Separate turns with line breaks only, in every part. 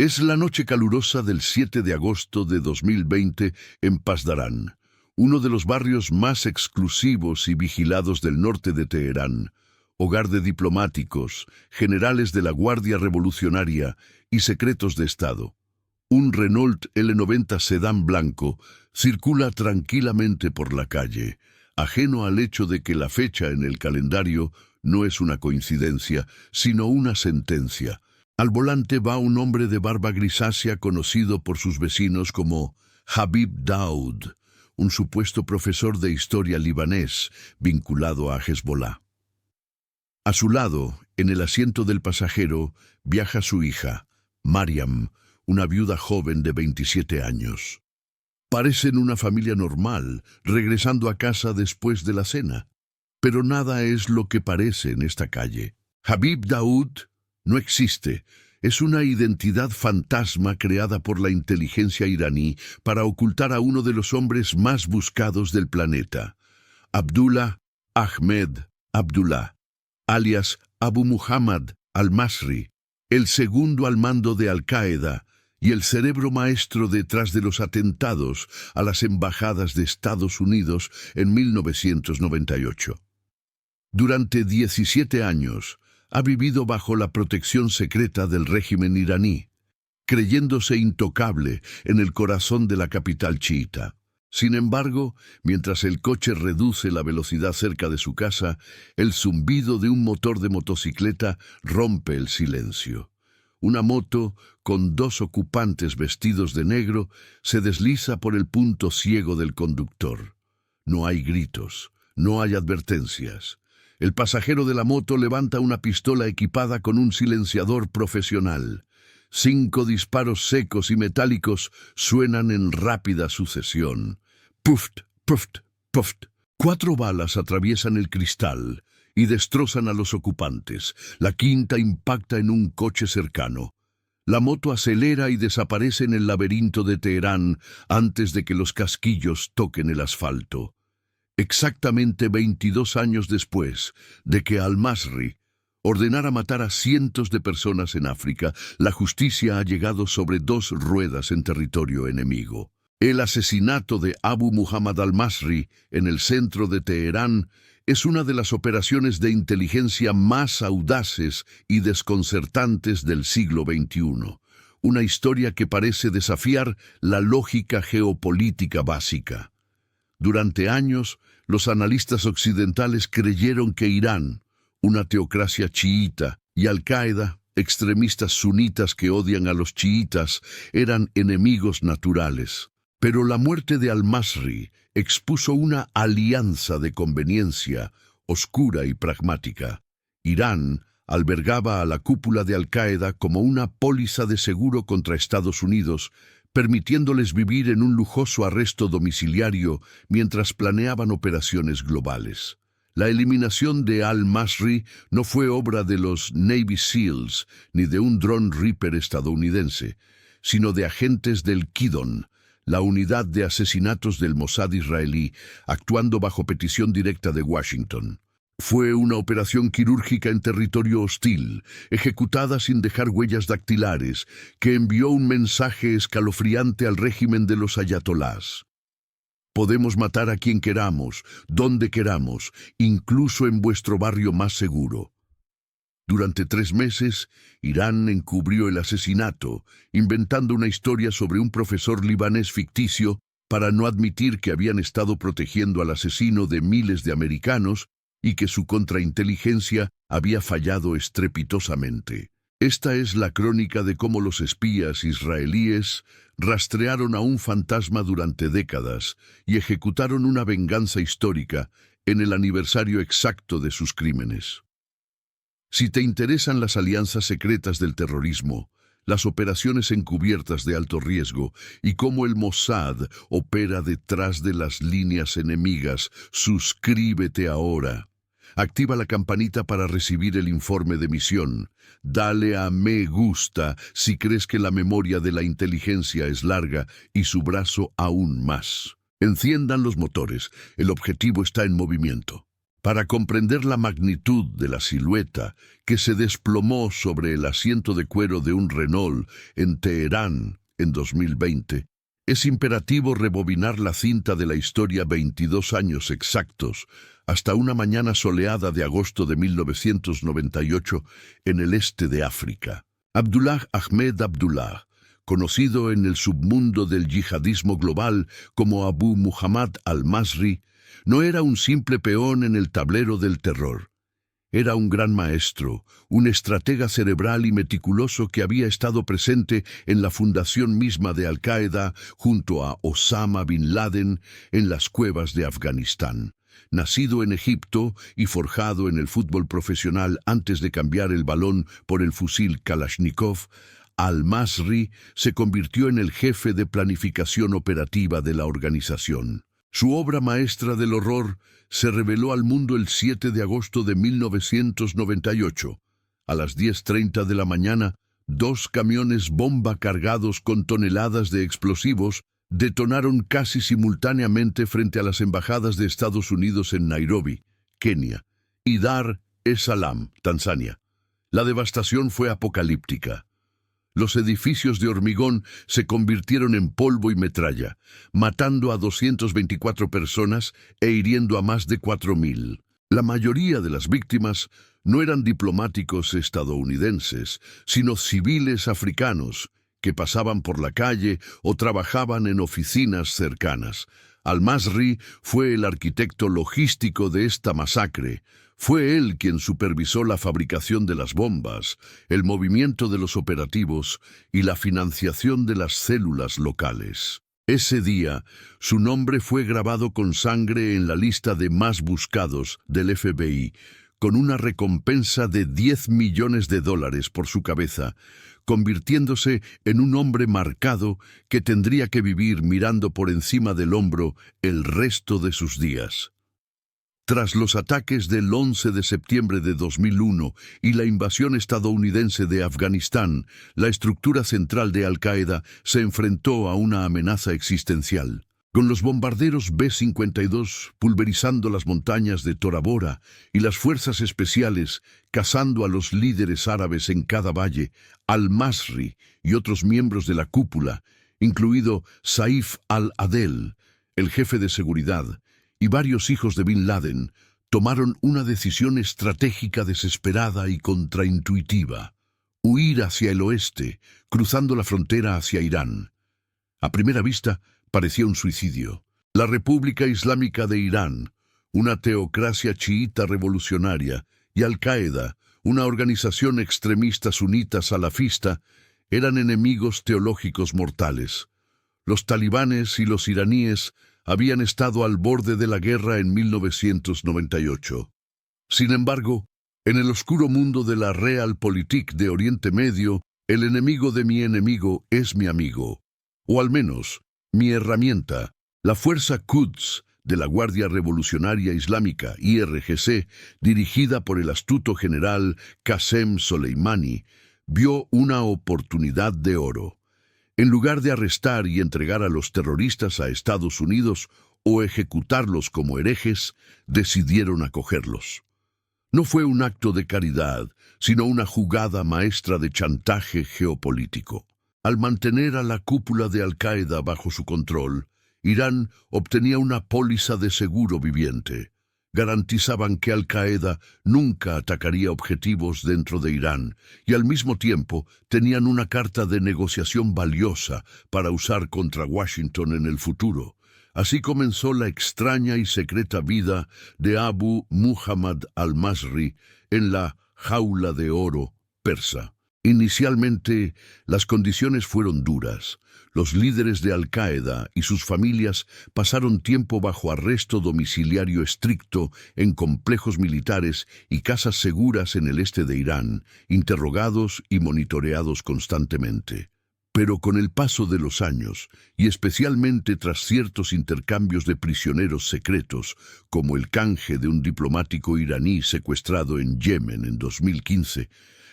Es la noche calurosa del 7 de agosto de 2020 en Pasdarán, uno de los barrios más exclusivos y vigilados del norte de Teherán, hogar de diplomáticos, generales de la Guardia Revolucionaria y secretos de Estado. Un Renault L90 sedán blanco circula tranquilamente por la calle, ajeno al hecho de que la fecha en el calendario no es una coincidencia, sino una sentencia. Al volante va un hombre de barba grisácea conocido por sus vecinos como Habib Daoud, un supuesto profesor de historia libanés vinculado a Hezbollah. A su lado, en el asiento del pasajero, viaja su hija, Mariam, una viuda joven de 27 años. Parecen una familia normal, regresando a casa después de la cena. Pero nada es lo que parece en esta calle. Habib Daoud no existe. Es una identidad fantasma creada por la inteligencia iraní para ocultar a uno de los hombres más buscados del planeta. Abdullah Ahmed Abdullah, alias Abu Muhammad al-Masri, el segundo al mando de Al-Qaeda y el cerebro maestro detrás de los atentados a las embajadas de Estados Unidos en 1998. Durante 17 años, ha vivido bajo la protección secreta del régimen iraní, creyéndose intocable en el corazón de la capital chiita. Sin embargo, mientras el coche reduce la velocidad cerca de su casa, el zumbido de un motor de motocicleta rompe el silencio. Una moto, con dos ocupantes vestidos de negro, se desliza por el punto ciego del conductor. No hay gritos, no hay advertencias. El pasajero de la moto levanta una pistola equipada con un silenciador profesional. 5 disparos secos y metálicos suenan en rápida sucesión. Puft, puft, puft. 4 balas atraviesan el cristal y destrozan a los ocupantes. La quinta impacta en un coche cercano. La moto acelera y desaparece en el laberinto de Teherán antes de que los casquillos toquen el asfalto. Exactamente 22 años después de que al-Masri ordenara matar a cientos de personas en África, la justicia ha llegado sobre 2 ruedas en territorio enemigo. El asesinato de Abu Muhammad al-Masri en el centro de Teherán es una de las operaciones de inteligencia más audaces y desconcertantes del siglo XXI. Una historia que parece desafiar la lógica geopolítica básica. Durante años, los analistas occidentales creyeron que Irán, una teocracia chiita, y Al-Qaeda, extremistas sunitas que odian a los chiitas, eran enemigos naturales. Pero la muerte de al-Masri expuso una alianza de conveniencia, oscura y pragmática. Irán albergaba a la cúpula de Al-Qaeda como una póliza de seguro contra Estados Unidos, permitiéndoles vivir en un lujoso arresto domiciliario mientras planeaban operaciones globales. La eliminación de al-Masri no fue obra de los Navy SEALs ni de un Drone Reaper estadounidense, sino de agentes del Kidon, la unidad de asesinatos del Mossad israelí, actuando bajo petición directa de Washington. Fue una operación quirúrgica en territorio hostil, ejecutada sin dejar huellas dactilares, que envió un mensaje escalofriante al régimen de los ayatolás. Podemos matar a quien queramos, donde queramos, incluso en vuestro barrio más seguro. Durante 3 meses, Irán encubrió el asesinato, inventando una historia sobre un profesor libanés ficticio para no admitir que habían estado protegiendo al asesino de miles de americanos y que su contrainteligencia había fallado estrepitosamente. Esta es la crónica de cómo los espías israelíes rastrearon a un fantasma durante décadas y ejecutaron una venganza histórica en el aniversario exacto de sus crímenes. Si te interesan las alianzas secretas del terrorismo, las operaciones encubiertas de alto riesgo y cómo el Mossad opera detrás de las líneas enemigas, suscríbete ahora. Activa la campanita para recibir el informe de misión. Dale a me gusta si crees que la memoria de la inteligencia es larga y su brazo aún más. Enciendan los motores. El objetivo está en movimiento. Para comprender la magnitud de la silueta que se desplomó sobre el asiento de cuero de un Renault en Teherán en 2020, es imperativo rebobinar la cinta de la historia 22 años exactos, hasta una mañana soleada de agosto de 1998 en el este de África. Abdullah Ahmed Abdullah, conocido en el submundo del yihadismo global como Abu Muhammad al-Masri, no era un simple peón en el tablero del terror. Era un gran maestro, un estratega cerebral y meticuloso que había estado presente en la fundación misma de Al-Qaeda junto a Osama Bin Laden en las cuevas de Afganistán. Nacido en Egipto y forjado en el fútbol profesional antes de cambiar el balón por el fusil Kalashnikov, al-Masri se convirtió en el jefe de planificación operativa de la organización. Su obra maestra del horror se reveló al mundo el 7 de agosto de 1998. A las 10:30 de la mañana, 2 camiones bomba cargados con toneladas de explosivos detonaron casi simultáneamente frente a las embajadas de Estados Unidos en Nairobi, Kenia, y Dar es Salaam, Tanzania. La devastación fue apocalíptica. Los edificios de hormigón se convirtieron en polvo y metralla, matando a 224 personas e hiriendo a más de 4.000. La mayoría de las víctimas no eran diplomáticos estadounidenses, sino civiles africanos que pasaban por la calle o trabajaban en oficinas cercanas. Al-Masri fue el arquitecto logístico de esta masacre. Fue él quien supervisó la fabricación de las bombas, el movimiento de los operativos y la financiación de las células locales. Ese día, su nombre fue grabado con sangre en la lista de más buscados del FBI, con una recompensa de $10 millones por su cabeza, convirtiéndose en un hombre marcado que tendría que vivir mirando por encima del hombro el resto de sus días. Tras los ataques del 11 de septiembre de 2001 y la invasión estadounidense de Afganistán, la estructura central de Al-Qaeda se enfrentó a una amenaza existencial. Con los bombarderos B-52 pulverizando las montañas de Tora Bora y las fuerzas especiales cazando a los líderes árabes en cada valle, al-Masri y otros miembros de la cúpula, incluido Saif al-Adel, el jefe de seguridad, y varios hijos de Bin Laden, tomaron una decisión estratégica desesperada y contraintuitiva: huir hacia el oeste, cruzando la frontera hacia Irán. A primera vista, parecía un suicidio. La República Islámica de Irán, una teocracia chiita revolucionaria, y Al-Qaeda, una organización extremista sunita salafista, eran enemigos teológicos mortales. Los talibanes y los iraníes habían estado al borde de la guerra en 1998. Sin embargo, en el oscuro mundo de la Realpolitik de Oriente Medio, el enemigo de mi enemigo es mi amigo, o al menos mi herramienta. La Fuerza Quds de la Guardia Revolucionaria Islámica, IRGC, dirigida por el astuto general Qasem Soleimani, vio una oportunidad de oro. En lugar de arrestar y entregar a los terroristas a Estados Unidos o ejecutarlos como herejes, decidieron acogerlos. No fue un acto de caridad, sino una jugada maestra de chantaje geopolítico. Al mantener a la cúpula de Al-Qaeda bajo su control, Irán obtenía una póliza de seguro viviente. Garantizaban que Al-Qaeda nunca atacaría objetivos dentro de Irán y al mismo tiempo tenían una carta de negociación valiosa para usar contra Washington en el futuro. Así comenzó la extraña y secreta vida de Abu Muhammad al-Masri en la jaula de oro persa. Inicialmente, las condiciones fueron duras. Los líderes de Al-Qaeda y sus familias pasaron tiempo bajo arresto domiciliario estricto en complejos militares y casas seguras en el este de Irán, interrogados y monitoreados constantemente. Pero con el paso de los años, y especialmente tras ciertos intercambios de prisioneros secretos, como el canje de un diplomático iraní secuestrado en Yemen en 2015,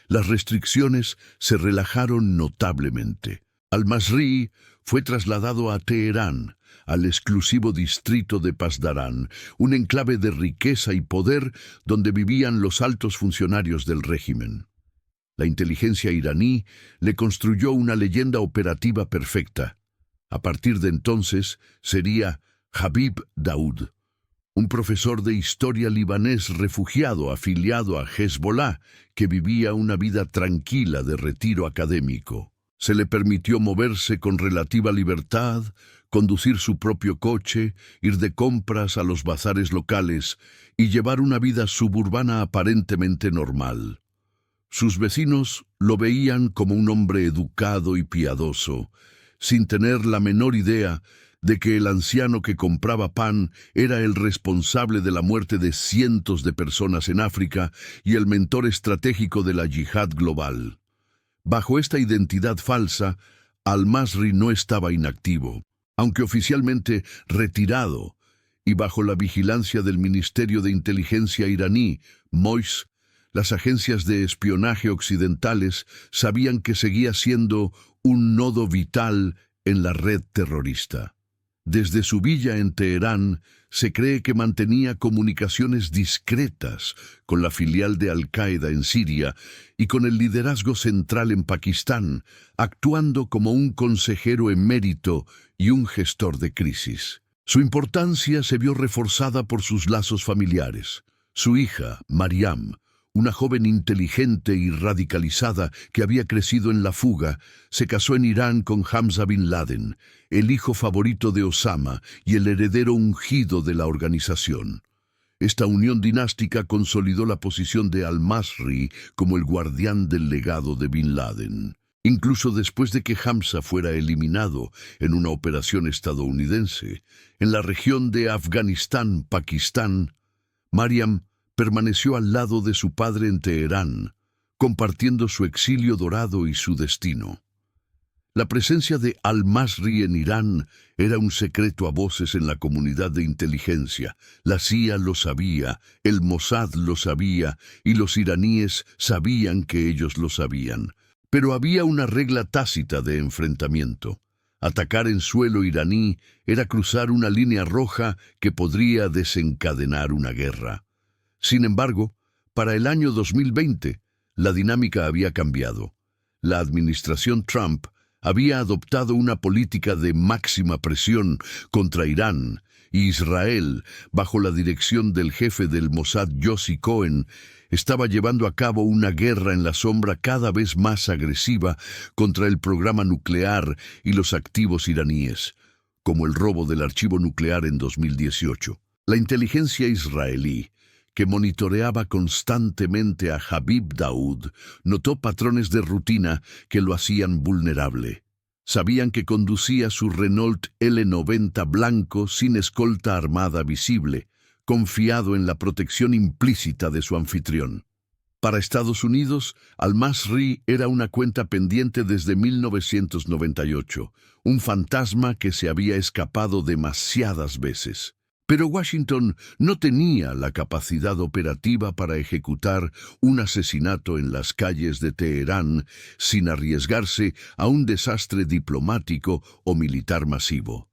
las restricciones se relajaron notablemente. Al-Masri fue trasladado a Teherán, al exclusivo distrito de Pasdarán, un enclave de riqueza y poder donde vivían los altos funcionarios del régimen. La inteligencia iraní le construyó una leyenda operativa perfecta. A partir de entonces sería Habib Daoud, un profesor de historia libanés refugiado afiliado a Hezbollah que vivía una vida tranquila de retiro académico. Se le permitió moverse con relativa libertad, conducir su propio coche, ir de compras a los bazares locales y llevar una vida suburbana aparentemente normal. Sus vecinos lo veían como un hombre educado y piadoso, sin tener la menor idea de que el anciano que compraba pan era el responsable de la muerte de cientos de personas en África y el mentor estratégico de la yihad global. Bajo esta identidad falsa, Al-Masri no estaba inactivo, aunque oficialmente retirado, y bajo la vigilancia del Ministerio de Inteligencia iraní, MOIS, las agencias de espionaje occidentales sabían que seguía siendo un nodo vital en la red terrorista. Desde su villa en Teherán, se cree que mantenía comunicaciones discretas con la filial de Al-Qaeda en Siria y con el liderazgo central en Pakistán, actuando como un consejero emérito y un gestor de crisis. Su importancia se vio reforzada por sus lazos familiares. Su hija, Mariam, una joven inteligente y radicalizada que había crecido en la fuga, se casó en Irán con Hamza bin Laden, el hijo favorito de Osama y el heredero ungido de la organización. Esta unión dinástica consolidó la posición de Al-Masri como el guardián del legado de bin Laden. Incluso después de que Hamza fuera eliminado en una operación estadounidense, en la región de Afganistán-Pakistán, Mariam permaneció al lado de su padre en Teherán, compartiendo su exilio dorado y su destino. La presencia de Al-Masri en Irán era un secreto a voces en la comunidad de inteligencia. La CIA lo sabía, el Mossad lo sabía y los iraníes sabían que ellos lo sabían. Pero había una regla tácita de enfrentamiento. Atacar en suelo iraní era cruzar una línea roja que podría desencadenar una guerra. Sin embargo, para el año 2020, la dinámica había cambiado. La administración Trump había adoptado una política de máxima presión contra Irán y Israel, bajo la dirección del jefe del Mossad Yossi Cohen, estaba llevando a cabo una guerra en la sombra cada vez más agresiva contra el programa nuclear y los activos iraníes, como el robo del archivo nuclear en 2018. La inteligencia israelí, que monitoreaba constantemente a Habib Daoud, notó patrones de rutina que lo hacían vulnerable. Sabían que conducía su Renault L90 blanco sin escolta armada visible, confiado en la protección implícita de su anfitrión. Para Estados Unidos, Al-Masri era una cuenta pendiente desde 1998, un fantasma que se había escapado demasiadas veces. Pero Washington no tenía la capacidad operativa para ejecutar un asesinato en las calles de Teherán sin arriesgarse a un desastre diplomático o militar masivo.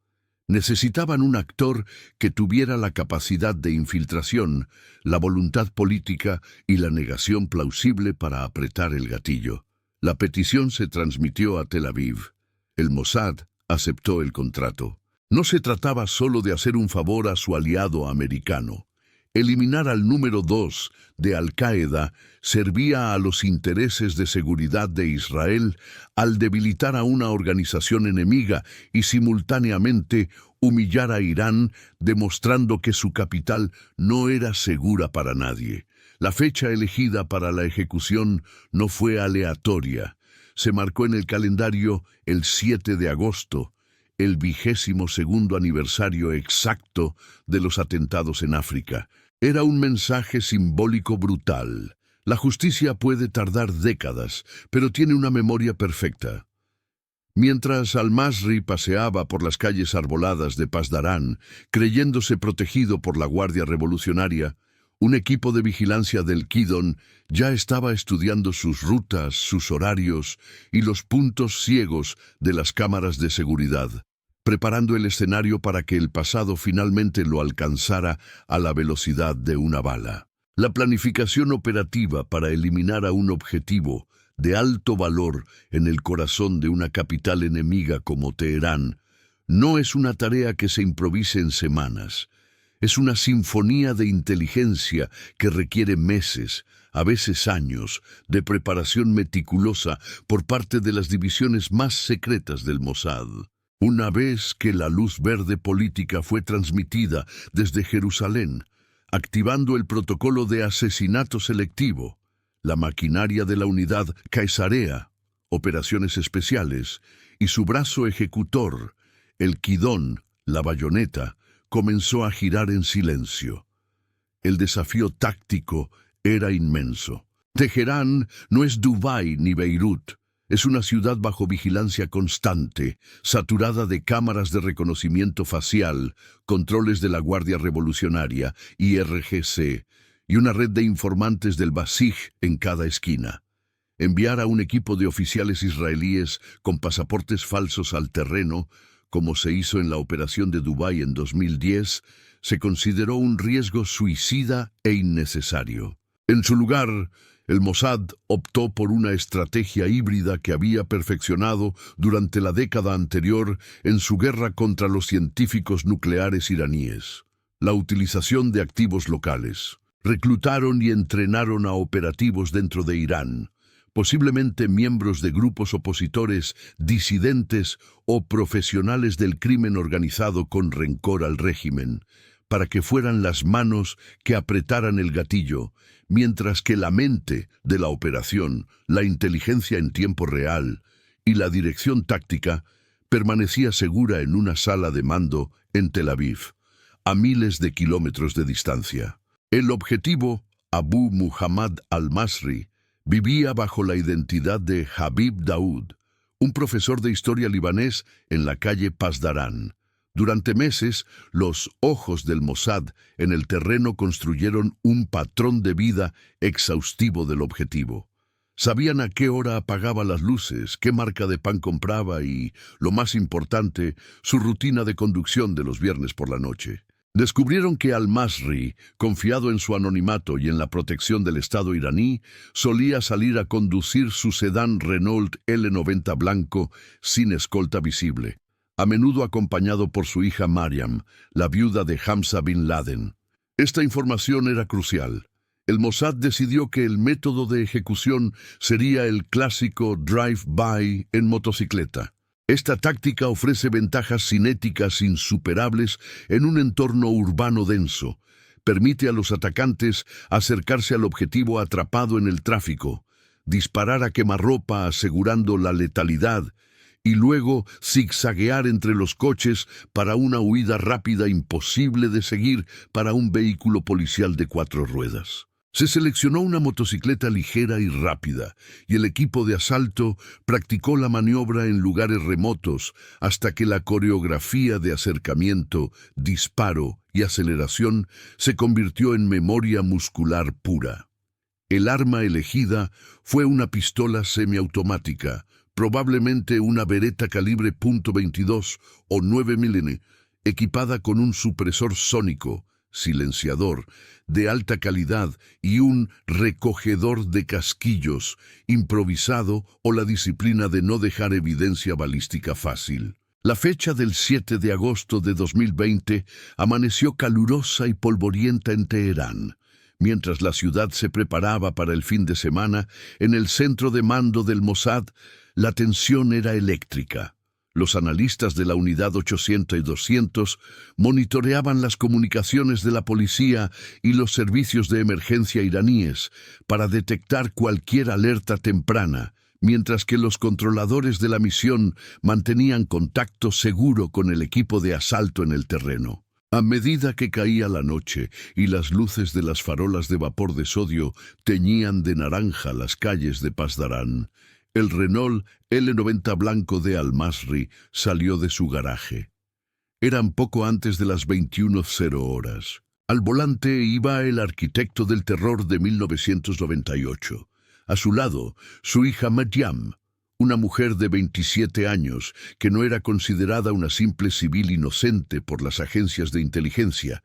Necesitaban un actor que tuviera la capacidad de infiltración, la voluntad política y la negación plausible para apretar el gatillo. La petición se transmitió a Tel Aviv. El Mossad aceptó el contrato. No se trataba solo de hacer un favor a su aliado americano. Eliminar al número 2 de Al-Qaeda servía a los intereses de seguridad de Israel al debilitar a una organización enemiga y simultáneamente humillar a Irán, demostrando que su capital no era segura para nadie. La fecha elegida para la ejecución no fue aleatoria. Se marcó en el calendario el 7 de agosto, el 22º aniversario exacto de los atentados en África. Era un mensaje simbólico brutal. La justicia puede tardar décadas, pero tiene una memoria perfecta. Mientras Al-Masri paseaba por las calles arboladas de Pasdarán, creyéndose protegido por la Guardia Revolucionaria, Un equipo de vigilancia del Kidon ya estaba estudiando sus rutas, sus horarios y los puntos ciegos de las cámaras de seguridad, preparando el escenario para que el pasado finalmente lo alcanzara a la velocidad de una bala. La planificación operativa para eliminar a un objetivo de alto valor en el corazón de una capital enemiga como Teherán no es una tarea que se improvise en semanas. Es una sinfonía de inteligencia que requiere meses, a veces años, de preparación meticulosa por parte de las divisiones más secretas del Mossad. Una vez que la luz verde política fue transmitida desde Jerusalén, activando el protocolo de asesinato selectivo, la maquinaria de la unidad Caesarea, operaciones especiales, y su brazo ejecutor, el Kidon, la bayoneta, comenzó a girar en silencio. El desafío táctico era inmenso. Teherán no es Dubái ni Beirut. Es una ciudad bajo vigilancia constante, saturada de cámaras de reconocimiento facial, controles de la Guardia Revolucionaria, IRGC, y una red de informantes del Basij en cada esquina. Enviar a un equipo de oficiales israelíes con pasaportes falsos al terreno, como se hizo en la operación de Dubái en 2010, se consideró un riesgo suicida e innecesario. En su lugar, el Mossad optó por una estrategia híbrida que había perfeccionado durante la década anterior en su guerra contra los científicos nucleares iraníes. La utilización de activos locales. Reclutaron y entrenaron a operativos dentro de Irán, posiblemente miembros de grupos opositores, disidentes o profesionales del crimen organizado con rencor al régimen, para que fueran las manos que apretaran el gatillo, mientras que la mente de la operación, la inteligencia en tiempo real y la dirección táctica permanecía segura en una sala de mando en Tel Aviv, a miles de kilómetros de distancia. El objetivo, Abu Muhammad al-Masri, vivía bajo la identidad de Habib Daoud, un profesor de historia libanés en la calle Pasdarán. Durante meses, los ojos del Mossad en el terreno construyeron un patrón de vida exhaustivo del objetivo. Sabían a qué hora apagaba las luces, qué marca de pan compraba y, lo más importante, su rutina de conducción de los viernes por la noche. Descubrieron que al-Masri, confiado en su anonimato y en la protección del Estado iraní, solía salir a conducir su sedán Renault L90 blanco sin escolta visible, a menudo acompañado por su hija Mariam, la viuda de Hamza bin Laden. Esta información era crucial. El Mossad decidió que el método de ejecución sería el clásico drive-by en motocicleta. Esta táctica ofrece ventajas cinéticas insuperables en un entorno urbano denso. Permite a los atacantes acercarse al objetivo atrapado en el tráfico, disparar a quemarropa asegurando la letalidad y luego zigzaguear entre los coches para una huida rápida imposible de seguir para un vehículo policial de 4 ruedas. Se seleccionó una motocicleta ligera y rápida, y el equipo de asalto practicó la maniobra en lugares remotos hasta que la coreografía de acercamiento, disparo y aceleración se convirtió en memoria muscular pura. El arma elegida fue una pistola semiautomática, probablemente una Beretta calibre .22 o 9 mm, equipada con un supresor sónico, silenciador, de alta calidad y un recogedor de casquillos improvisado o la disciplina de no dejar evidencia balística fácil. La fecha del 7 de agosto de 2020 amaneció calurosa y polvorienta en Teherán. Mientras la ciudad se preparaba para el fin de semana, en el centro de mando del Mossad, la tensión era eléctrica. Los analistas de la unidad 800 y 200 monitoreaban las comunicaciones de la policía y los servicios de emergencia iraníes para detectar cualquier alerta temprana, mientras que los controladores de la misión mantenían contacto seguro con el equipo de asalto en el terreno. A medida que caía la noche y las luces de las farolas de vapor de sodio teñían de naranja las calles de Pasdarán, el Renault L90 blanco de al-Masri salió de su garaje. Eran poco antes de las 21:00 horas. Al volante iba el arquitecto del terror de 1998. A su lado, su hija Maryam, una mujer de 27 años que no era considerada una simple civil inocente por las agencias de inteligencia,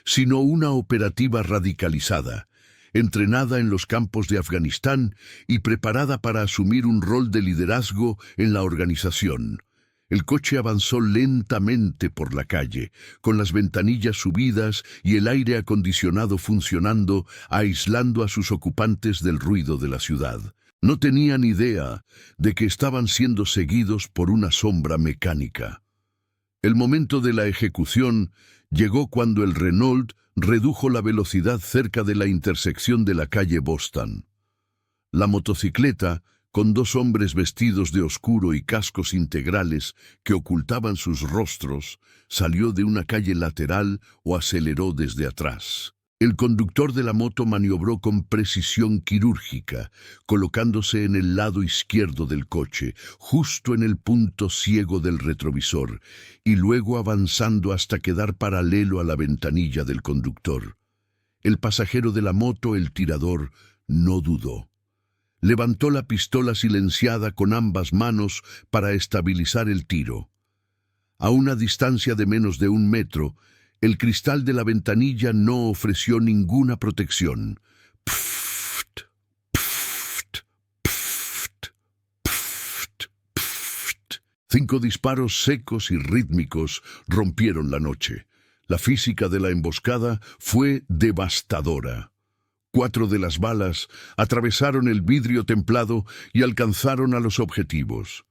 sino una operativa radicalizada, entrenada en los campos de Afganistán y preparada para asumir un rol de liderazgo en la organización. El coche avanzó lentamente por la calle, con las ventanillas subidas y el aire acondicionado funcionando, aislando a sus ocupantes del ruido de la ciudad. No tenían idea de que estaban siendo seguidos por una sombra mecánica. El momento de la ejecución llegó cuando el Renault redujo la velocidad cerca de la intersección de la calle Boston. La motocicleta, con dos hombres vestidos de oscuro y cascos integrales que ocultaban sus rostros, salió de una calle lateral o aceleró desde atrás. El conductor de la moto maniobró con precisión quirúrgica, colocándose en el lado izquierdo del coche, justo en el punto ciego del retrovisor, y luego avanzando hasta quedar paralelo a la ventanilla del conductor. El pasajero de la moto, el tirador, no dudó. Levantó la pistola silenciada con ambas manos para estabilizar el tiro. A una distancia de menos de 1 metro, el cristal de la ventanilla no ofreció ninguna protección. Pft, pft, pft, pft, pft. 5 disparos secos y rítmicos rompieron la noche. La física de la emboscada fue devastadora. 4 de las balas atravesaron el vidrio templado y alcanzaron a los objetivos.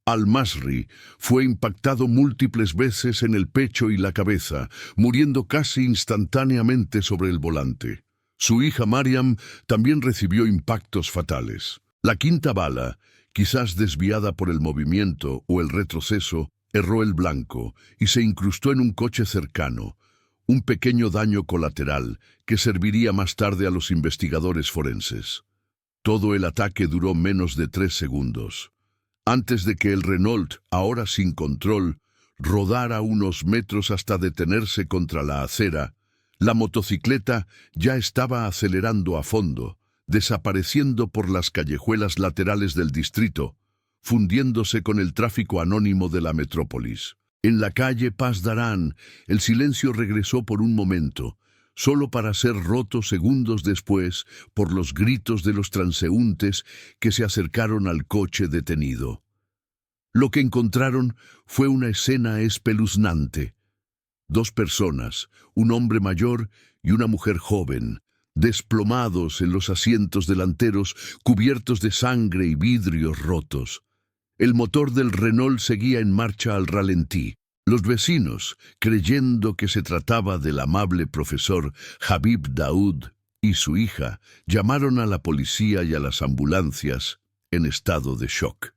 Al-Masri fue impactado múltiples veces en el pecho y la cabeza, muriendo casi instantáneamente sobre el volante. Su hija Maryam también recibió impactos fatales. La 5ª bala, quizás desviada por el movimiento o el retroceso, erró el blanco y se incrustó en un coche cercano. Un pequeño daño colateral que serviría más tarde a los investigadores forenses. Todo el ataque duró menos de 3 segundos. Antes de que el Renault, ahora sin control, rodara unos metros hasta detenerse contra la acera, la motocicleta ya estaba acelerando a fondo, desapareciendo por las callejuelas laterales del distrito, fundiéndose con el tráfico anónimo de la metrópolis. En la calle Pasdaran, el silencio regresó por un momento, solo para ser roto segundos después por los gritos de los transeúntes que se acercaron al coche detenido. Lo que encontraron fue una escena espeluznante. 2 personas, un hombre mayor y una mujer joven, desplomados en los asientos delanteros, cubiertos de sangre y vidrios rotos. El motor del Renault seguía en marcha al ralentí. Los vecinos, creyendo que se trataba del amable profesor Habib Daoud y su hija, llamaron a la policía y a las ambulancias en estado de shock.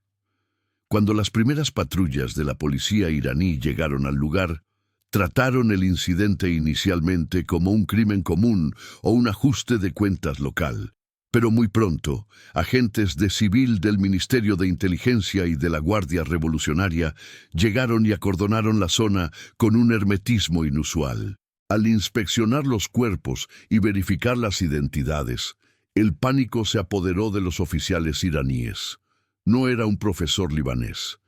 Cuando las primeras patrullas de la policía iraní llegaron al lugar, trataron el incidente inicialmente como un crimen común o un ajuste de cuentas local. Pero muy pronto, agentes de civil del Ministerio de Inteligencia y de la Guardia Revolucionaria llegaron y acordonaron la zona con un hermetismo inusual. Al inspeccionar los cuerpos y verificar las identidades, el pánico se apoderó de los oficiales iraníes. No era un profesor libanés.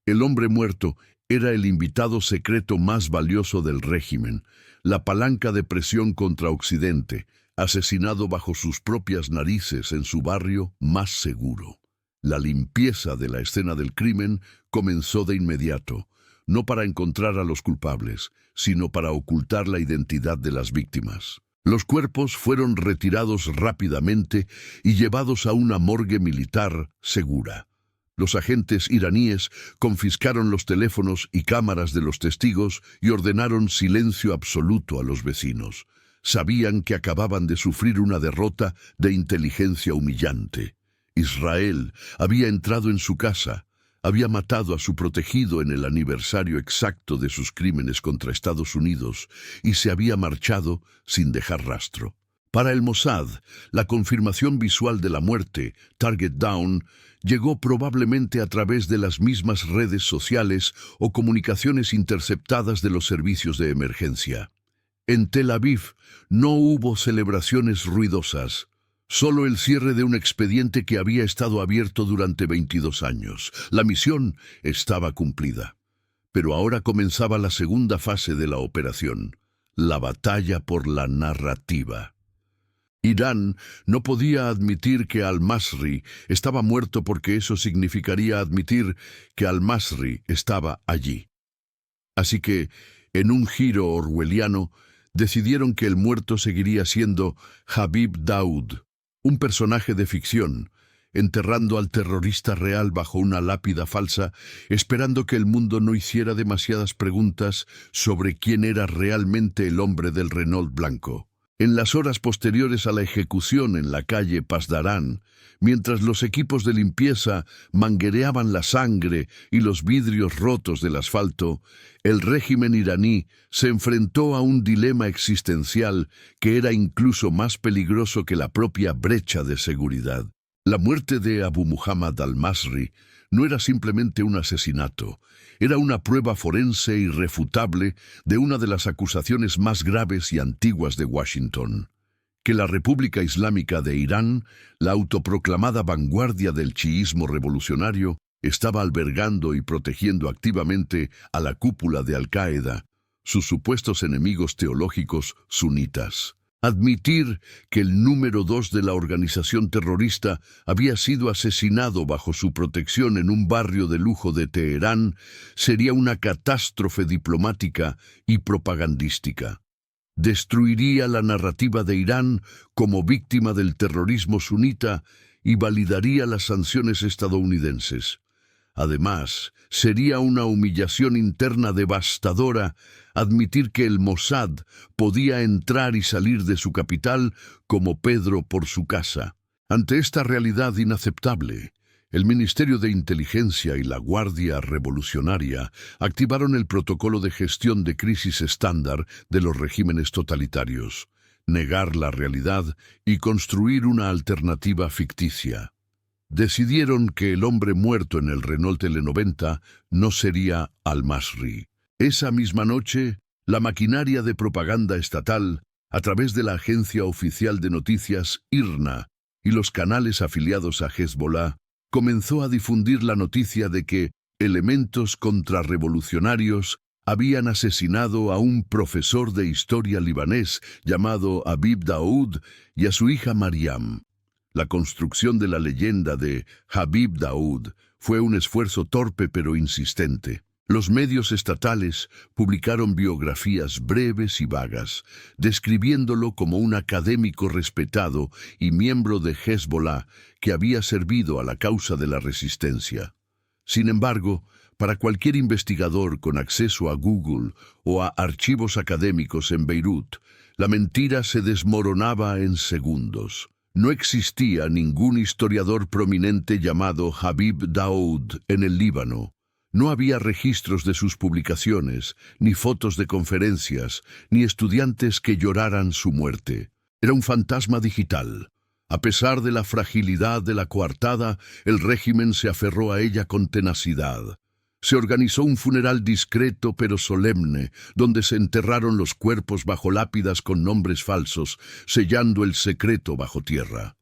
El hombre muerto era el invitado secreto más valioso del régimen, la palanca de presión contra Occidente, asesinado bajo sus propias narices en su barrio más seguro. La limpieza de la escena del crimen comenzó de inmediato, no para encontrar a los culpables, sino para ocultar la identidad de las víctimas. Los cuerpos fueron retirados rápidamente y llevados a una morgue militar segura. Los agentes iraníes confiscaron los teléfonos y cámaras de los testigos y ordenaron silencio absoluto a los vecinos. Sabían que acababan de sufrir una derrota de inteligencia humillante. Israel había entrado en su casa, había matado a su protegido en el aniversario exacto de sus crímenes contra Estados Unidos y se había marchado sin dejar rastro. Para el Mossad, la confirmación visual de la muerte, Target Down, llegó probablemente a través de las mismas redes sociales o comunicaciones interceptadas de los servicios de emergencia. En Tel Aviv no hubo celebraciones ruidosas, solo el cierre de un expediente que había estado abierto durante 22 años. La misión estaba cumplida. Pero ahora comenzaba la segunda fase de la operación, la batalla por la narrativa. Irán no podía admitir que al-Masri estaba muerto porque eso significaría admitir que al-Masri estaba allí. Así que, en un giro orwelliano, decidieron que el muerto seguiría siendo Habib Daoud, un personaje de ficción, enterrando al terrorista real bajo una lápida falsa, esperando que el mundo no hiciera demasiadas preguntas sobre quién era realmente el hombre del Renault blanco. En las horas posteriores a la ejecución en la calle Pasdarán, mientras los equipos de limpieza manguereaban la sangre y los vidrios rotos del asfalto, el régimen iraní se enfrentó a un dilema existencial que era incluso más peligroso que la propia brecha de seguridad. La muerte de Abu Muhammad al-Masri no era simplemente un asesinato, era una prueba forense irrefutable de una de las acusaciones más graves y antiguas de Washington: que la República Islámica de Irán, la autoproclamada vanguardia del chiismo revolucionario, estaba albergando y protegiendo activamente a la cúpula de Al-Qaeda, sus supuestos enemigos teológicos sunitas. Admitir que el número 2 de la organización terrorista había sido asesinado bajo su protección en un barrio de lujo de Teherán sería una catástrofe diplomática y propagandística. Destruiría la narrativa de Irán como víctima del terrorismo sunita y validaría las sanciones estadounidenses. Además, sería una humillación interna devastadora admitir que el Mossad podía entrar y salir de su capital como Pedro por su casa. Ante esta realidad inaceptable, el Ministerio de Inteligencia y la Guardia Revolucionaria activaron el protocolo de gestión de crisis estándar de los regímenes totalitarios: negar la realidad y construir una alternativa ficticia. Decidieron que el hombre muerto en el Renault L90 no sería al-Masri. Esa misma noche, la maquinaria de propaganda estatal, a través de la agencia oficial de noticias IRNA y los canales afiliados a Hezbollah, comenzó a difundir la noticia de que elementos contrarrevolucionarios habían asesinado a un profesor de historia libanés llamado Habib Daoud y a su hija Mariam. La construcción de la leyenda de Habib Daoud fue un esfuerzo torpe pero insistente. Los medios estatales publicaron biografías breves y vagas, describiéndolo como un académico respetado y miembro de Hezbollah que había servido a la causa de la resistencia. Sin embargo, para cualquier investigador con acceso a Google o a archivos académicos en Beirut, la mentira se desmoronaba en segundos. No existía ningún historiador prominente llamado Habib Daoud en el Líbano. No había registros de sus publicaciones, ni fotos de conferencias, ni estudiantes que lloraran su muerte. Era un fantasma digital. A pesar de la fragilidad de la coartada, el régimen se aferró a ella con tenacidad. Se organizó un funeral discreto pero solemne, donde se enterraron los cuerpos bajo lápidas con nombres falsos, sellando el secreto bajo tierra.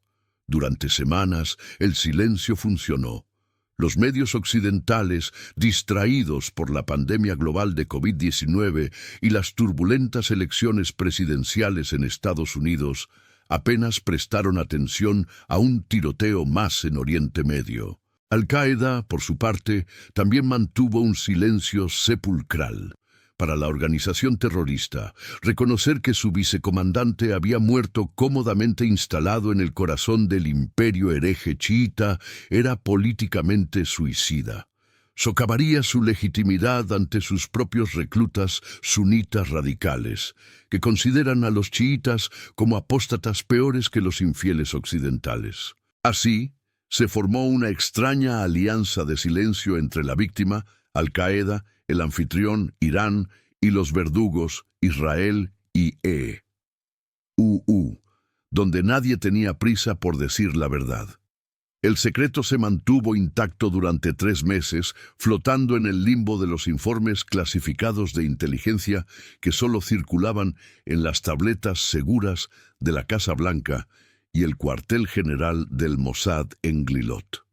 Durante semanas, el silencio funcionó. Los medios occidentales, distraídos por la pandemia global de COVID-19 y las turbulentas elecciones presidenciales en Estados Unidos, apenas prestaron atención a un tiroteo más en Oriente Medio. Al-Qaeda, por su parte, también mantuvo un silencio sepulcral. Para la organización terrorista, reconocer que su vicecomandante había muerto cómodamente instalado en el corazón del imperio hereje chiita era políticamente suicida. Socavaría su legitimidad ante sus propios reclutas sunitas radicales, que consideran a los chiitas como apóstatas peores que los infieles occidentales. Así, se formó una extraña alianza de silencio entre la víctima, Al-Qaeda, el anfitrión, Irán, y los verdugos, Israel y donde nadie tenía prisa por decir la verdad. El secreto se mantuvo intacto durante 3 meses, flotando en el limbo de los informes clasificados de inteligencia que solo circulaban en las tabletas seguras de la Casa Blanca y el cuartel general del Mossad en Glilot.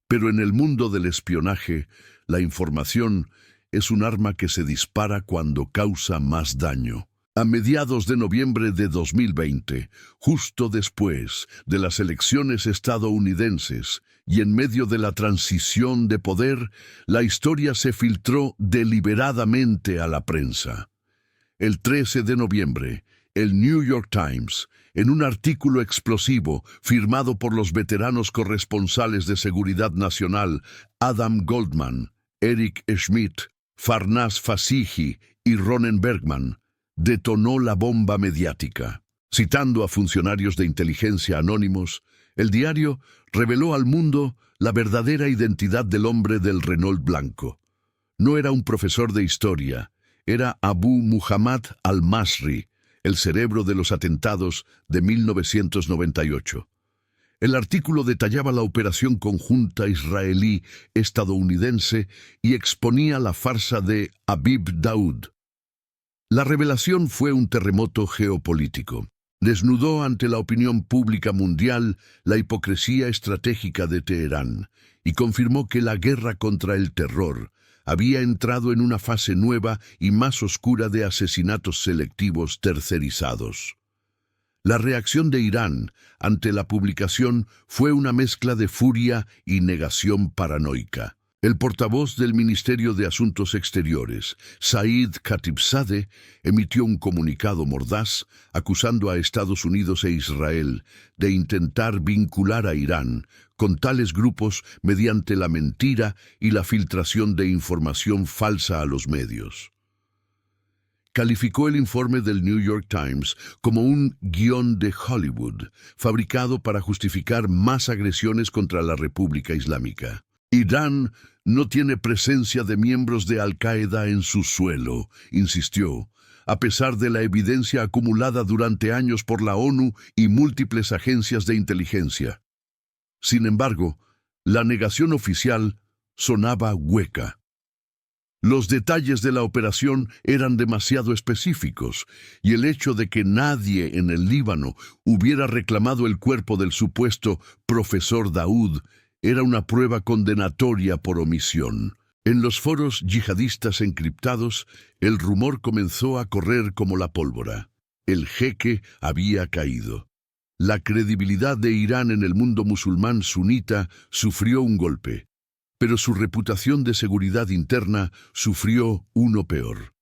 Pero en el mundo del espionaje, la información es un arma que se dispara cuando causa más daño. A mediados de noviembre de 2020, justo después de las elecciones estadounidenses y en medio de la transición de poder, la historia se filtró deliberadamente a la prensa. El 13 de noviembre, el New York Times, en un artículo explosivo firmado por los veteranos corresponsales de seguridad nacional Adam Goldman, Eric Schmidt, Farnaz Fasihi y Ronen Bergman, detonó la bomba mediática. Citando a funcionarios de inteligencia anónimos, el diario reveló al mundo la verdadera identidad del hombre del Renault blanco. No era un profesor de historia, era Abu Muhammad al-Masri, el cerebro de los atentados de 1998. El artículo detallaba la operación conjunta israelí-estadounidense y exponía la farsa de Habib Daoud. La revelación fue un terremoto geopolítico. Desnudó ante la opinión pública mundial la hipocresía estratégica de Teherán y confirmó que la guerra contra el terror había entrado en una fase nueva y más oscura de asesinatos selectivos tercerizados. La reacción de Irán ante la publicación fue una mezcla de furia y negación paranoica. El portavoz del Ministerio de Asuntos Exteriores, Said Khatibzadeh, emitió un comunicado mordaz acusando a Estados Unidos e Israel de intentar vincular a Irán con tales grupos mediante la mentira y la filtración de información falsa a los medios. Calificó el informe del New York Times como un guión de Hollywood, fabricado para justificar más agresiones contra la República Islámica. Irán no tiene presencia de miembros de Al-Qaeda en su suelo, insistió, a pesar de la evidencia acumulada durante años por la ONU y múltiples agencias de inteligencia. Sin embargo, la negación oficial sonaba hueca. Los detalles de la operación eran demasiado específicos, y el hecho de que nadie en el Líbano hubiera reclamado el cuerpo del supuesto profesor Daoud era una prueba condenatoria por omisión. En los foros yihadistas encriptados, el rumor comenzó a correr como la pólvora. El jeque había caído. La credibilidad de Irán en el mundo musulmán sunita sufrió un golpe, pero su reputación de seguridad interna sufrió uno peor.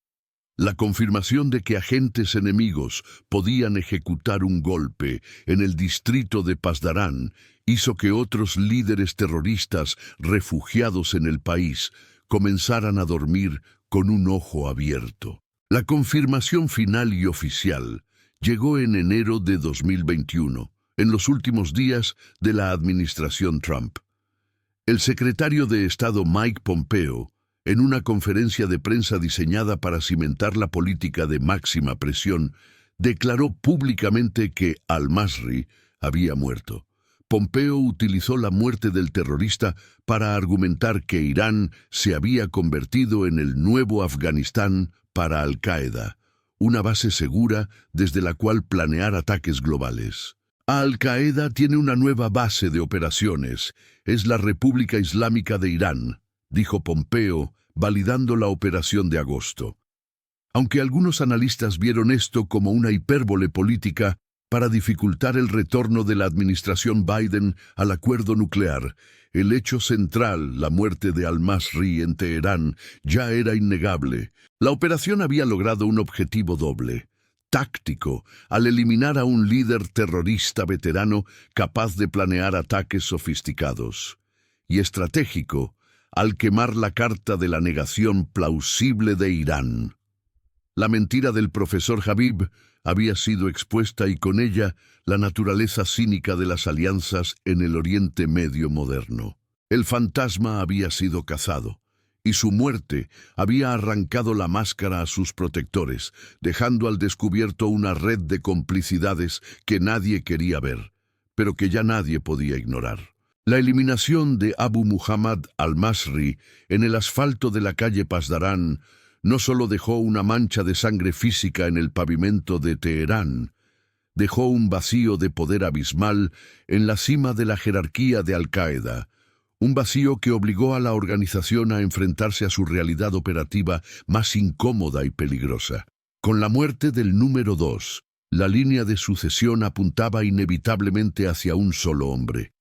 La confirmación de que agentes enemigos podían ejecutar un golpe en el distrito de Pasdarán hizo que otros líderes terroristas refugiados en el país comenzaran a dormir con un ojo abierto. La confirmación final y oficial llegó en enero de 2021, en los últimos días de la administración Trump. El secretario de Estado Mike Pompeo, en una conferencia de prensa diseñada para cimentar la política de máxima presión, declaró públicamente que al-Masri había muerto. Pompeo utilizó la muerte del terrorista para argumentar que Irán se había convertido en el nuevo Afganistán para Al-Qaeda, una base segura desde la cual planear ataques globales. Al-Qaeda tiene una nueva base de operaciones, es la República Islámica de Irán, dijo Pompeo, validando la operación de agosto. Aunque algunos analistas vieron esto como una hipérbole política para dificultar el retorno de la administración Biden al acuerdo nuclear, el hecho central, la muerte de al-Masri en Teherán, ya era innegable. La operación había logrado un objetivo doble: táctico, al eliminar a un líder terrorista veterano capaz de planear ataques sofisticados, y estratégico, al quemar la carta de la negación plausible de Irán. La mentira del profesor Habib había sido expuesta y con ella la naturaleza cínica de las alianzas en el Oriente Medio moderno. El fantasma había sido cazado, y su muerte había arrancado la máscara a sus protectores, dejando al descubierto una red de complicidades que nadie quería ver, pero que ya nadie podía ignorar. La eliminación de Abu Muhammad al-Masri en el asfalto de la calle Pasdarán no solo dejó una mancha de sangre física en el pavimento de Teherán, dejó un vacío de poder abismal en la cima de la jerarquía de Al-Qaeda, un vacío que obligó a la organización a enfrentarse a su realidad operativa más incómoda y peligrosa. Con la muerte del número 2, la línea de sucesión apuntaba inevitablemente hacia un solo hombre: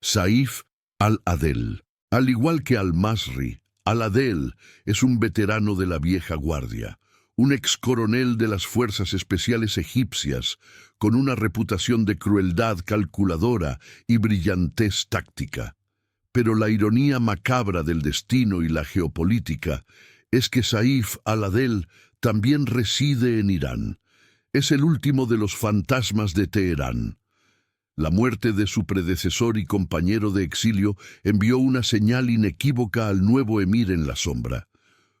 Saif al-Adel. Al igual que al-Masri, al-Adel es un veterano de la vieja guardia, un ex coronel de las fuerzas especiales egipcias, con una reputación de crueldad calculadora y brillantez táctica. Pero la ironía macabra del destino y la geopolítica es que Saif al-Adel también reside en Irán. Es el último de los fantasmas de Teherán. La muerte de su predecesor y compañero de exilio envió una señal inequívoca al nuevo emir en la sombra.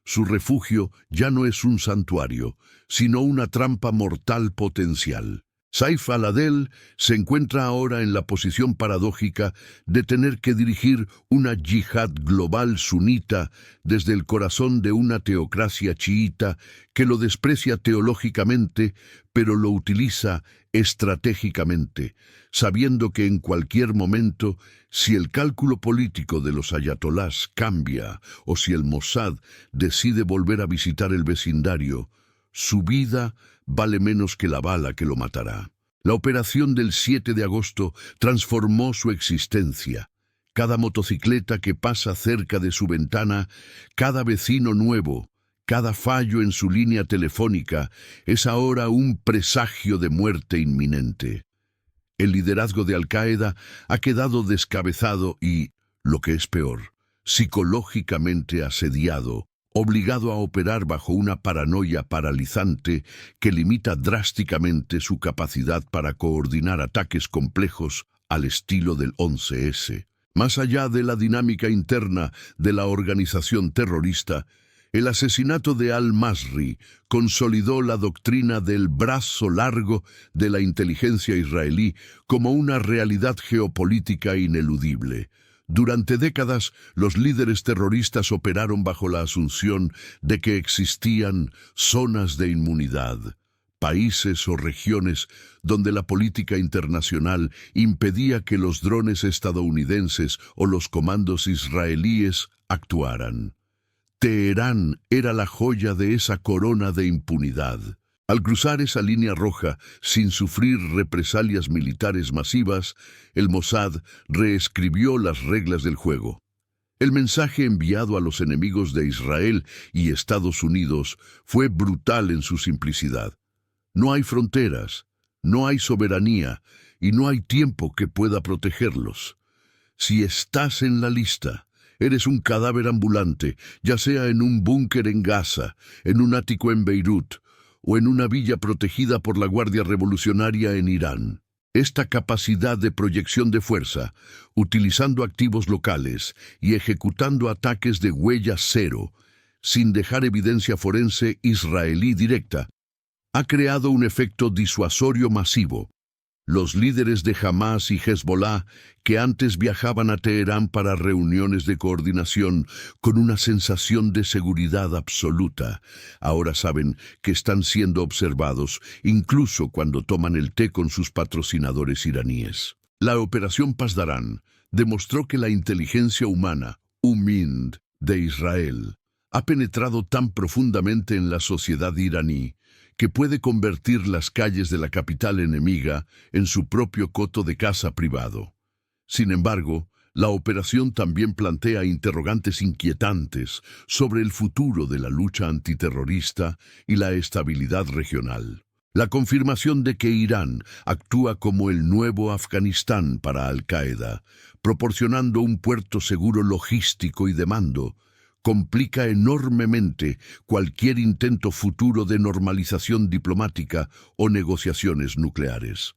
Su refugio ya no es un santuario, sino una trampa mortal potencial. Saif al-Adel se encuentra ahora en la posición paradójica de tener que dirigir una yihad global sunita desde el corazón de una teocracia chiita que lo desprecia teológicamente, pero lo utiliza estratégicamente, sabiendo que en cualquier momento, si el cálculo político de los ayatolás cambia o si el Mossad decide volver a visitar el vecindario, su vida vale menos que la bala que lo matará. La operación del 7 de agosto transformó su existencia. Cada motocicleta que pasa cerca de su ventana, cada vecino nuevo, cada fallo en su línea telefónica es ahora un presagio de muerte inminente. El liderazgo de Al-Qaeda ha quedado descabezado y, lo que es peor, psicológicamente asediado, obligado a operar bajo una paranoia paralizante que limita drásticamente su capacidad para coordinar ataques complejos al estilo del 11S. Más allá de la dinámica interna de la organización terrorista, el asesinato de al-Masri consolidó la doctrina del brazo largo de la inteligencia israelí como una realidad geopolítica ineludible. Durante décadas, los líderes terroristas operaron bajo la asunción de que existían zonas de inmunidad, países o regiones donde la política internacional impedía que los drones estadounidenses o los comandos israelíes actuaran. Teherán era la joya de esa corona de impunidad. Al cruzar esa línea roja, sin sufrir represalias militares masivas, el Mossad reescribió las reglas del juego. El mensaje enviado a los enemigos de Israel y Estados Unidos fue brutal en su simplicidad. No hay fronteras, no hay soberanía y no hay tiempo que pueda protegerlos. Si estás en la lista, eres un cadáver ambulante, ya sea en un búnker en Gaza, en un ático en Beirut, o en una villa protegida por la Guardia Revolucionaria en Irán. Esta capacidad de proyección de fuerza, utilizando activos locales y ejecutando ataques de huella cero, sin dejar evidencia forense israelí directa, ha creado un efecto disuasorio masivo. Los líderes de Hamás y Hezbollah, que antes viajaban a Teherán para reuniones de coordinación con una sensación de seguridad absoluta, ahora saben que están siendo observados, incluso cuando toman el té con sus patrocinadores iraníes. La operación Pasdarán demostró que la inteligencia humana, UMIND, de Israel, ha penetrado tan profundamente en la sociedad iraní que puede convertir las calles de la capital enemiga en su propio coto de caza privado. Sin embargo, la operación también plantea interrogantes inquietantes sobre el futuro de la lucha antiterrorista y la estabilidad regional. La confirmación de que Irán actúa como el nuevo Afganistán para Al-Qaeda, proporcionando un puerto seguro logístico y de mando, complica enormemente cualquier intento futuro de normalización diplomática o negociaciones nucleares.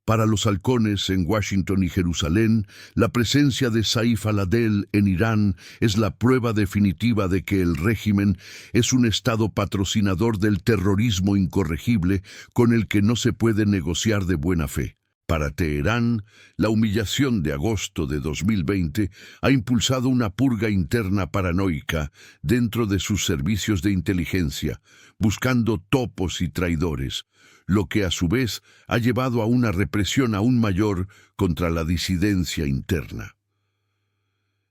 Para los halcones en Washington y Jerusalén, la presencia de Saif al-Adel en Irán es la prueba definitiva de que el régimen es un estado patrocinador del terrorismo incorregible con el que no se puede negociar de buena fe. Para Teherán, la humillación de agosto de 2020 ha impulsado una purga interna paranoica dentro de sus servicios de inteligencia, buscando topos y traidores, lo que a su vez ha llevado a una represión aún mayor contra la disidencia interna.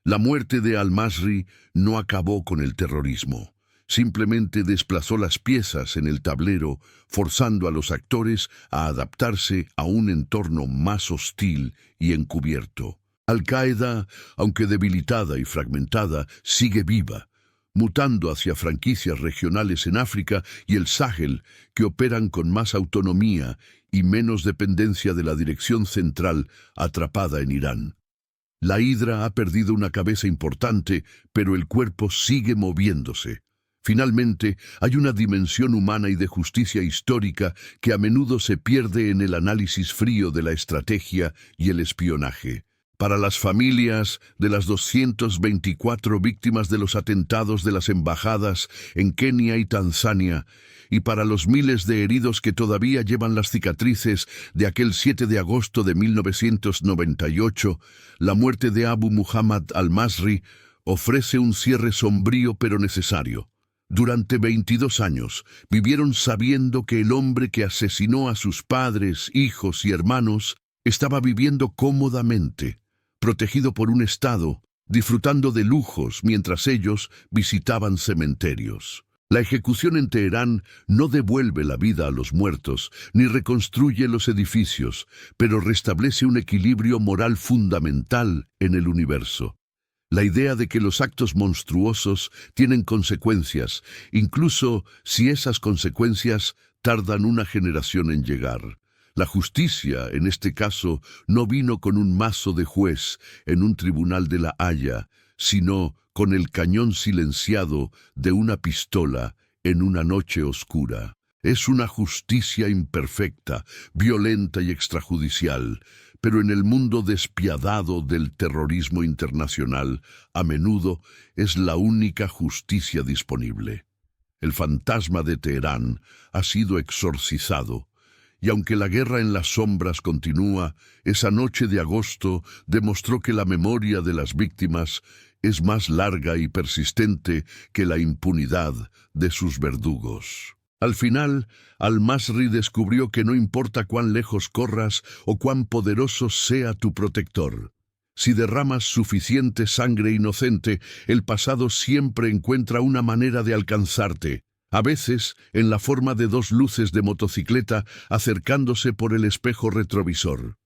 La muerte de al-Masri no acabó con el terrorismo. Simplemente desplazó las piezas en el tablero, forzando a los actores a adaptarse a un entorno más hostil y encubierto. Al-Qaeda, aunque debilitada y fragmentada, sigue viva, mutando hacia franquicias regionales en África y el Sahel, que operan con más autonomía y menos dependencia de la dirección central atrapada en Irán. La hidra ha perdido una cabeza importante, pero el cuerpo sigue moviéndose. Finalmente, hay una dimensión humana y de justicia histórica que a menudo se pierde en el análisis frío de la estrategia y el espionaje. Para las familias de las 224 víctimas de los atentados de las embajadas en Kenia y Tanzania, y para los miles de heridos que todavía llevan las cicatrices de aquel 7 de agosto de 1998, la muerte de Abu Muhammad al-Masri ofrece un cierre sombrío pero necesario. Durante 22 años vivieron sabiendo que el hombre que asesinó a sus padres, hijos y hermanos estaba viviendo cómodamente, protegido por un Estado, disfrutando de lujos mientras ellos visitaban cementerios. La ejecución en Teherán no devuelve la vida a los muertos, ni reconstruye los edificios, pero restablece un equilibrio moral fundamental en el universo. La idea de que los actos monstruosos tienen consecuencias, incluso si esas consecuencias tardan una generación en llegar. La justicia, en este caso, no vino con un mazo de juez en un tribunal de La Haya, sino con el cañón silenciado de una pistola en una noche oscura. Es una justicia imperfecta, violenta y extrajudicial, pero en el mundo despiadado del terrorismo internacional, a menudo es la única justicia disponible. El fantasma de Teherán ha sido exorcizado, y aunque la guerra en las sombras continúa, esa noche de agosto demostró que la memoria de las víctimas es más larga y persistente que la impunidad de sus verdugos. Al final, al-Masri descubrió que no importa cuán lejos corras o cuán poderoso sea tu protector. Si derramas suficiente sangre inocente, el pasado siempre encuentra una manera de alcanzarte, a veces en la forma de dos luces de motocicleta acercándose por el espejo retrovisor.